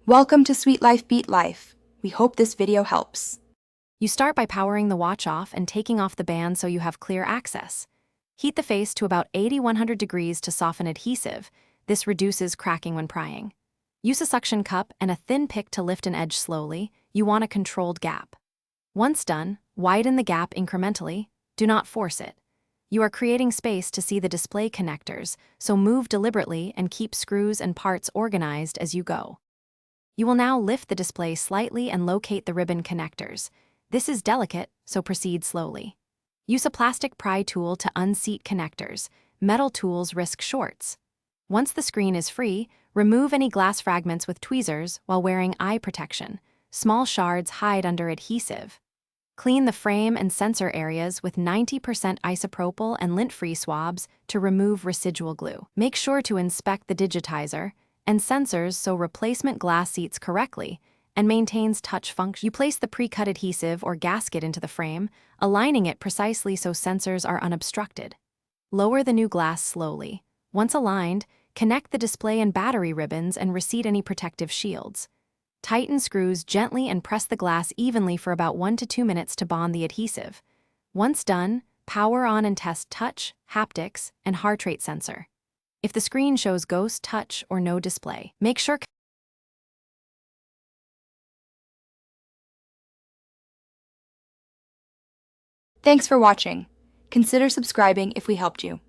Welcome to Sweet Life Beat Life. We hope this video helps. You start by powering the watch off and taking off the band so you have clear access. Heat the face to about 80-100 degrees to soften adhesive. This reduces cracking when prying. Use a suction cup and a thin pick to lift an edge slowly. You want a controlled gap. Once done, widen the gap incrementally. Do not force it. You are creating space to see the display connectors, so move deliberately and keep screws and parts organized as you go. You will now lift the display slightly and locate the ribbon connectors. This is delicate, so proceed slowly. Use a plastic pry tool to unseat connectors. Metal tools risk shorts. Once the screen is free, remove any glass fragments with tweezers while wearing eye protection. Small shards hide under adhesive. Clean the frame and sensor areas with 90% isopropyl and lint-free swabs to remove residual glue. Make sure to inspect the digitizer and sensors so replacement glass seats correctly and maintains touch function. You place the pre-cut adhesive or gasket into the frame, aligning it precisely so sensors are unobstructed. Lower the new glass slowly. Once aligned, connect the display and battery ribbons and reseat any protective shields. Tighten screws gently and press the glass evenly for about 1 to 2 minutes to bond the adhesive. Once done, power on and test touch, haptics, and heart rate sensor. If the screen shows ghost touch or no display, make sure. Thanks for watching. Consider subscribing if we helped you.